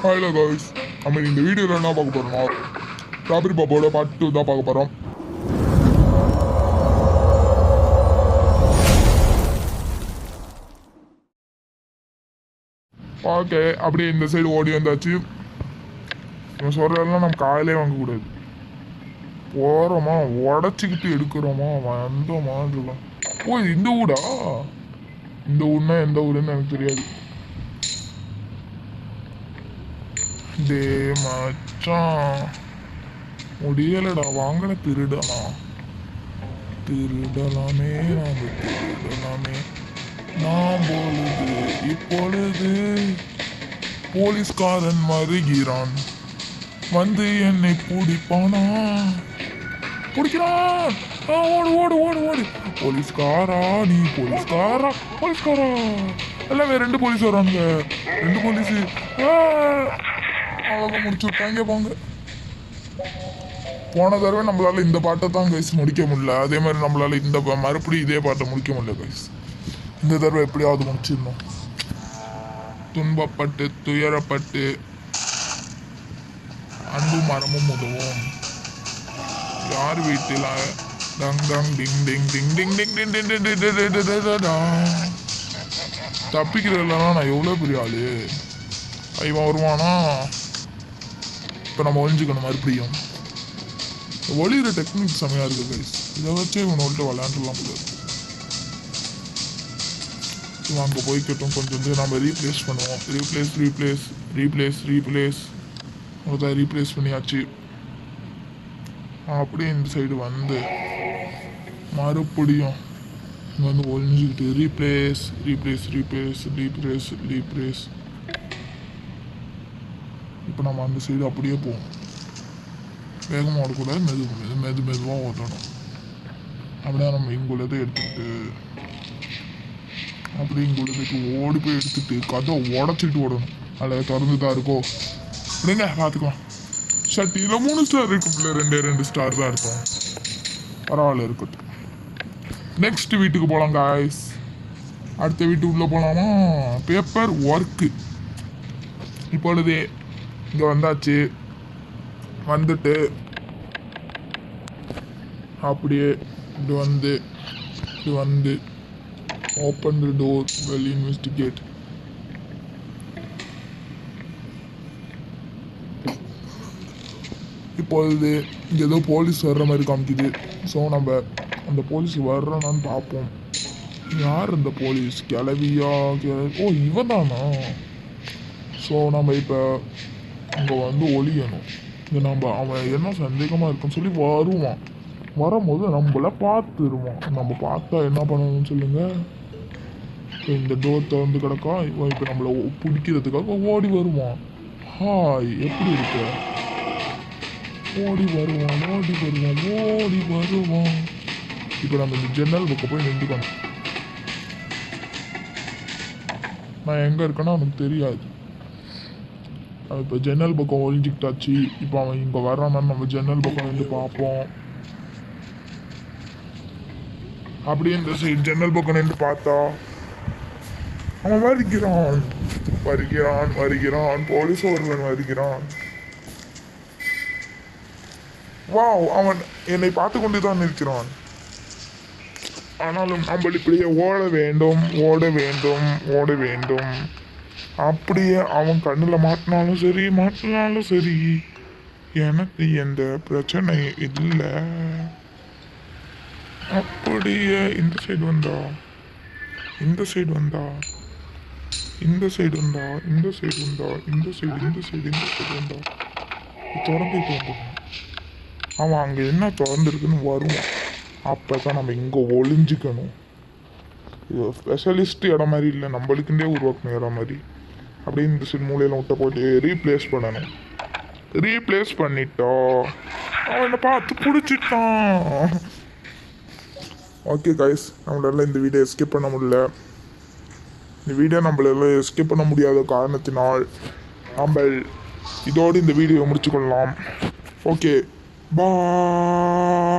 Hello guys, நம்ம இந்த வீடியோவில் என்ன பார்க்க போகிறோம்னா ராபரி பாப்பாவோட பார்ட் 2 தான் பார்க்க போகிறோம். ஓகே, அப்படியே இந்த சைடு ஓடி வந்தாச்சு. இவன் சொல்கிறதெல்லாம் நம்ம காலையிலே வாங்கக்கூடாது. போகிறோமா உடச்சிக்கிட்டு எடுக்கிறோமா வந்தோமா இருக்கலாம். ஓ, இது இந்த ஊடா? இந்த ஊர்னா எந்த ஊருன்னு எனக்கு தெரியாது. டே மச்சான், முடியலடா, வாங்கல திருடலாம். திருடலாமே நாம் திருடலாமே. நாம் பொழுது இப்பொழுது போலீஸ்காரன் வருகிறான், வந்து என்னை பிடிப்பானா? பிடிக்கிறான். ஓடு ஓடு ஓடு ஓடு. போலீஸ்காரா நீ, போலீஸ்காரா போலீஸ்காரா. எல்லாமே 2 போலீஸ் வரானுங்க. 2 போலீஸு அவ்வளோதான், முடிச்சு விட்டாங்க. போங்க. போன தடவை நம்மளால இந்த பாட்டை தான் கைஸ் முடிக்க முடியல. அதே மாதிரி நம்மளால இந்த மறுபடியும் இதே பாட்டை முடிக்க முடியல கைஸ். இந்த தடவை எப்படியாவது முடிச்சிடணும். துன்பப்பட்டு துயரப்பட்டு அன்பு மரமும் உதவும். யார் வீட்டில் டங் டங் டிங் டிங் டிங் டிங் டிங் டிங் டிங் டிங் டிங் டிங் டிங். தப்பிக்கிறதுலாம் நான் எவ்வளோ பெரிய ஆளு. இவன் வருவானா? இப்போ நம்ம ஒழிஞ்சுக்கணும் மறுபடியும். ஒளிகிற டெக்னிக் செமையாக இருக்குது கைஸ். இதை வச்சு இவனோட விளையாண்டுலாம் முடியாது. இவன் அங்கே போய்க்கட்டும். கொஞ்சம் நம்ம ரீப்ளேஸ் பண்ணுவோம். ரீப்ளேஸ் அவ்வளோதான், ரீப்ளேஸ் பண்ணியாச்சு. அப்படியே இந்த சைடு வந்து மறுபடியும் இங்கே வந்து ஒழிஞ்சிக்கிட்டு ரீப்ளேஸ். இப்போ நம்ம அந்த சைடு அப்படியே போவோம். வேகமாக ஓடக்கூடாது, மெதுவாக ஓடணும். அப்படியே நம்ம இங்குள்ளதை எடுத்துக்கிட்டு அப்படியே இங்குள்ளதுக்கு ஓடி போய் எடுத்துகிட்டு கதை உடச்சிக்கிட்டு ஓடணும். அதில் திறந்து தான் இருக்கோ அப்படிங்க பார்த்துக்கலாம். ஷட்டியில் 3 ஸ்டார் இருக்கும்ல, 2 ஸ்டார் தான் இருக்கும். பரவாயில்ல, இருக்கட்டும். நெக்ஸ்ட் வீட்டுக்கு போகலாம் காய்ஸ். அடுத்த வீட்டுக்குள்ளே போகலாமா? Paper work. இப்பொழுதே இங்கே வந்தாச்சு. வந்துட்டு அப்படியே இது வந்து open the door, well investigate. இப்பொழுது இங்கே ஏதோ போலீஸ் வர்ற மாதிரி காமிக்குது. ஸோ நம்ம அந்த போலீஸ் வர்றானான்னு பார்ப்போம். யார் இந்த போலீஸ்? கிளவியா? ஓ, இவன் தானா? ஸோ நம்ம இப்போ அங்கே வந்து ஒழியணும். இங்கே நம்ம அவன் என்ன சந்தேகமாக இருக்குன்னு சொல்லி வருவான். வரும்போது நம்மள பார்த்துருவான். நம்ம பார்த்தா என்ன பண்ணணும்னு சொல்லுங்கள். இப்போ இந்த டோர் திறந்து கிடக்கா. இவன் இப்போ நம்மளை பிடிக்கிறதுக்காக ஓடி வருவான். ஹாய், எப்படி இருக்க? ஓடி வருவான். இப்போ நம்ம இந்த ஜன்னல் பக்கம் போய் நின்றுக்கணும். நான் எங்கே இருக்கேன்னா அவனுக்கு தெரியாது. இப்போ ஜன்னல் பக்கம் ஒழிஞ்சிக்கிட்டாச்சு. இப்போ அவன் இங்கே வர்றான்னு நம்ம ஜன்னல் பக்கம் வந்து பார்ப்போம். அப்படியே இந்த சைடு ஜன்னல் பக்கம் நின்று பார்த்தா அவன் வருகிறான். போலீஸ் ஒருவன் வருகிறான். வாவ், அவன் என்னை பார்த்து கொண்டு தான் இருக்கிறான். ஆனாலும் நம்ம இப்படியே ஓட வேண்டும். அப்படியே அவன் கண்ணில் மாட்டினாலும் சரி எனக்கு எந்த பிரச்சனை இல்லை. அப்படியே இந்த சைடு வந்தா திறந்துட்டு வந்துடும். அவன் அங்கே என்ன திறந்துருக்குன்னு வருவான். அப்போ தான் நம்ம இங்கே ஒளிஞ்சிக்கணும். இது ஸ்பெஷலிஸ்ட் இடம் மாதிரி இல்லை, நம்மளுக்குண்டே உருவாக்கணும் இடம் மாதிரி. அப்படியே இந்த சைடு மூலையில் விட்ட போட்டு ரீப்ளேஸ் பண்ணிட்டா அவனை பார்த்து பிடிச்சிட்டான். ஓகே கைஸ், நம்மளால இந்த வீடியோ எஸ்கேப் பண்ண முடியல. இந்த வீடியோ நம்மளால எஸ்கேப் பண்ண முடியாத காரணத்தினால் நம்ம இதோடு இந்த வீடியோ முடிச்சுக்கொள்ளலாம். ஓகே, பாய்.